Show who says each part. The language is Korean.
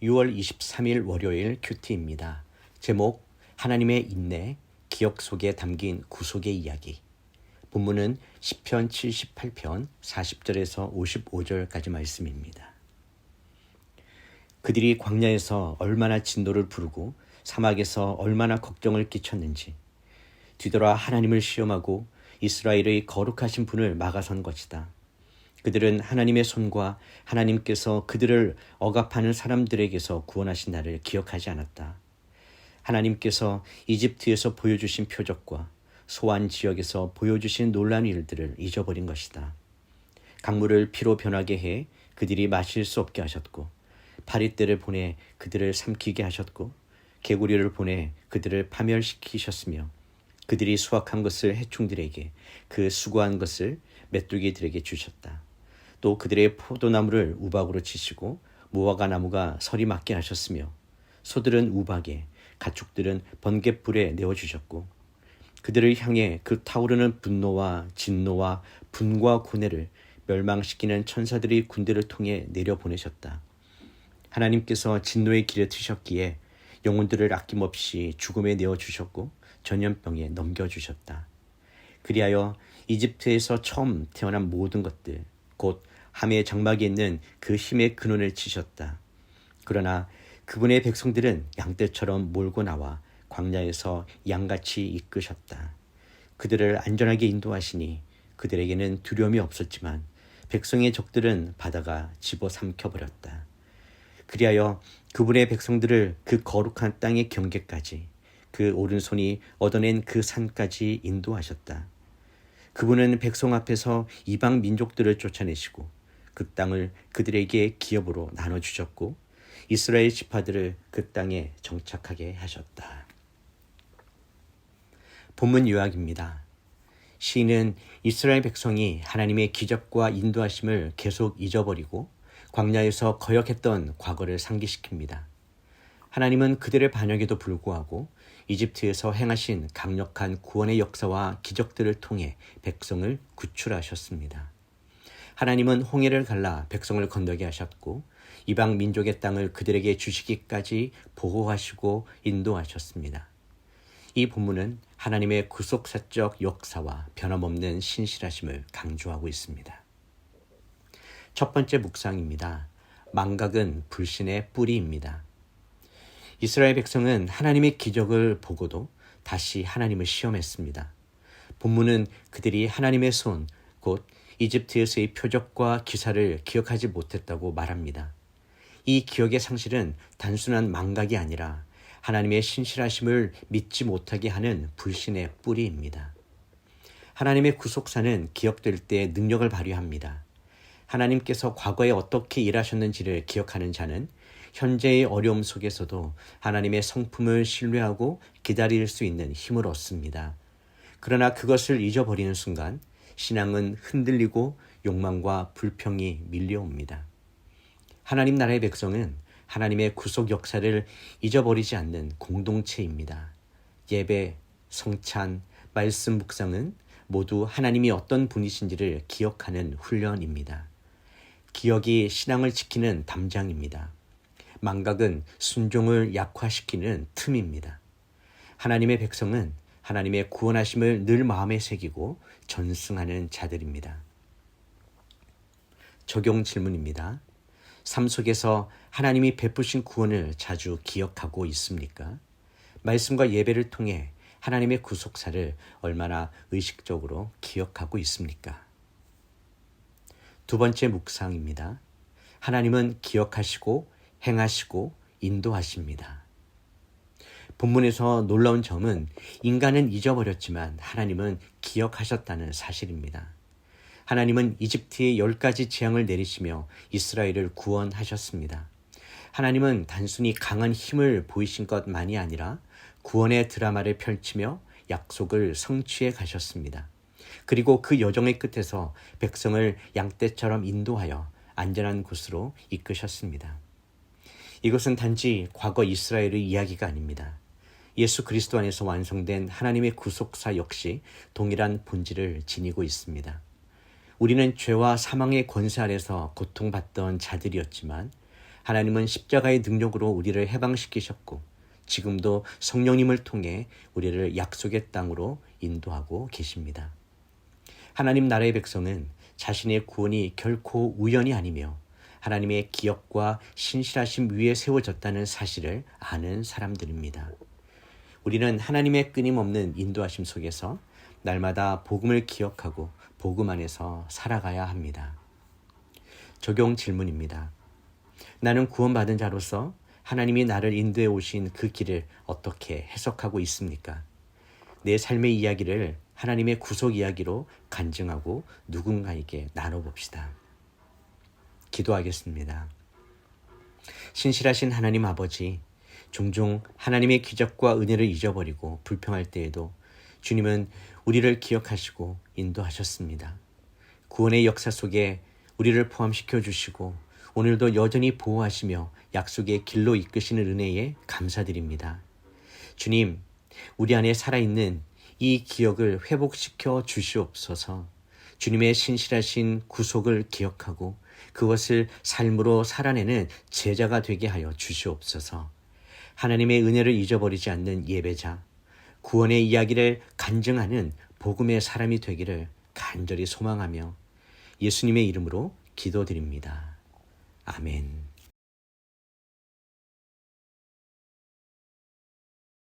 Speaker 1: 6월 23일 월요일 큐티입니다. 제목 하나님의 인내, 기억 속에 담긴 구속의 이야기. 본문은 시편 78편 40절에서 55절까지 말씀입니다. 그들이 광야에서 얼마나 진노를 부르고 사막에서 얼마나 걱정을 끼쳤는지 뒤돌아 하나님을 시험하고 이스라엘의 거룩하신 분을 막아선 것이다. 그들은 하나님의 손과 하나님께서 그들을 억압하는 사람들에게서 구원하신 날을 기억하지 않았다. 하나님께서 이집트에서 보여주신 표적과 소환 지역에서 보여주신 놀라운 일들을 잊어버린 것이다. 강물을 피로 변하게 해 그들이 마실 수 없게 하셨고, 파리떼를 보내 그들을 삼키게 하셨고, 개구리를 보내 그들을 파멸시키셨으며, 그들이 수확한 것을 해충들에게, 그 수고한 것을 메뚜기들에게 주셨다. 또 그들의 포도나무를 우박으로 치시고 무화과 나무가 서리 맞게 하셨으며, 소들은 우박에, 가축들은 번갯불에 내어주셨고, 그들을 향해 그 타오르는 분노와 진노와 분과 고뇌를 멸망시키는 천사들이 군대를 통해 내려보내셨다. 하나님께서 진노의 길에 트셨기에 영혼들을 아낌없이 죽음에 내어주셨고 전염병에 넘겨주셨다. 그리하여 이집트에서 처음 태어난 모든 것들, 곧 함의 장막에 있는 그 힘의 근원을 치셨다. 그러나 그분의 백성들은 양떼처럼 몰고 나와 광야에서 양같이 이끄셨다. 그들을 안전하게 인도하시니 그들에게는 두려움이 없었지만 백성의 적들은 바다가 집어삼켜버렸다. 그리하여 그분의 백성들을 그 거룩한 땅의 경계까지, 그 오른손이 얻어낸 그 산까지 인도하셨다. 그분은 백성 앞에서 이방 민족들을 쫓아내시고 그 땅을 그들에게 기업으로 나눠주셨고 이스라엘 지파들을 그 땅에 정착하게 하셨다. 본문 요약입니다. 시인은 이스라엘 백성이 하나님의 기적과 인도하심을 계속 잊어버리고 광야에서 거역했던 과거를 상기시킵니다. 하나님은 그들의 반역에도 불구하고 이집트에서 행하신 강력한 구원의 역사와 기적들을 통해 백성을 구출하셨습니다. 하나님은 홍해를 갈라 백성을 건너게 하셨고 이방 민족의 땅을 그들에게 주시기까지 보호하시고 인도하셨습니다. 이 본문은 하나님의 구속사적 역사와 변함없는 신실하심을 강조하고 있습니다. 첫 번째 묵상입니다. 망각은 불신의 뿌리입니다. 이스라엘 백성은 하나님의 기적을 보고도 다시 하나님을 시험했습니다. 본문은 그들이 하나님의 손, 곧 이집트에서의 표적과 기사를 기억하지 못했다고 말합니다. 이 기억의 상실은 단순한 망각이 아니라 하나님의 신실하심을 믿지 못하게 하는 불신의 뿌리입니다. 하나님의 구속사는 기억될 때 능력을 발휘합니다. 하나님께서 과거에 어떻게 일하셨는지를 기억하는 자는 현재의 어려움 속에서도 하나님의 성품을 신뢰하고 기다릴 수 있는 힘을 얻습니다. 그러나 그것을 잊어버리는 순간 신앙은 흔들리고 욕망과 불평이 밀려옵니다. 하나님 나라의 백성은 하나님의 구속 역사를 잊어버리지 않는 공동체입니다. 예배, 성찬, 말씀 묵상은 모두 하나님이 어떤 분이신지를 기억하는 훈련입니다. 기억이 신앙을 지키는 담장입니다. 망각은 순종을 약화시키는 틈입니다. 하나님의 백성은 하나님의 구원하심을 늘 마음에 새기고 전승하는 자들입니다. 적용 질문입니다. 삶 속에서 하나님이 베푸신 구원을 자주 기억하고 있습니까? 말씀과 예배를 통해 하나님의 구속사를 얼마나 의식적으로 기억하고 있습니까? 두 번째 묵상입니다. 하나님은 기억하시고 행하시고 인도하십니다. 본문에서 놀라운 점은 인간은 잊어버렸지만 하나님은 기억하셨다는 사실입니다. 하나님은 이집트에 10가지 재앙을 내리시며 이스라엘을 구원하셨습니다. 하나님은 단순히 강한 힘을 보이신 것만이 아니라 구원의 드라마를 펼치며 약속을 성취해 가셨습니다. 그리고 그 여정의 끝에서 백성을 양떼처럼 인도하여 안전한 곳으로 이끄셨습니다. 이것은 단지 과거 이스라엘의 이야기가 아닙니다. 예수 그리스도 안에서 완성된 하나님의 구속사 역시 동일한 본질을 지니고 있습니다. 우리는 죄와 사망의 권세 아래서 고통받던 자들이었지만 하나님은 십자가의 능력으로 우리를 해방시키셨고 지금도 성령님을 통해 우리를 약속의 땅으로 인도하고 계십니다. 하나님 나라의 백성은 자신의 구원이 결코 우연이 아니며 하나님의 기억과 신실하심 위에 세워졌다는 사실을 아는 사람들입니다. 우리는 하나님의 끊임없는 인도하심 속에서 날마다 복음을 기억하고 복음 안에서 살아가야 합니다. 적용 질문입니다. 나는 구원받은 자로서 하나님이 나를 인도해 오신 그 길을 어떻게 해석하고 있습니까? 내 삶의 이야기를 하나님의 구속 이야기로 간증하고 누군가에게 나눠봅시다. 기도하겠습니다. 신실하신 하나님 아버지, 종종 하나님의 기적과 은혜를 잊어버리고 불평할 때에도 주님은 우리를 기억하시고 인도하셨습니다. 구원의 역사 속에 우리를 포함시켜 주시고 오늘도 여전히 보호하시며 약속의 길로 이끄시는 은혜에 감사드립니다. 주님, 우리 안에 살아있는 이 기억을 회복시켜 주시옵소서. 주님의 신실하신 구속을 기억하고 그것을 삶으로 살아내는 제자가 되게 하여 주시옵소서. 하나님의 은혜를 잊어버리지 않는 예배자, 구원의 이야기를 간증하는 복음의 사람이 되기를 간절히 소망하며 예수님의 이름으로 기도드립니다. 아멘.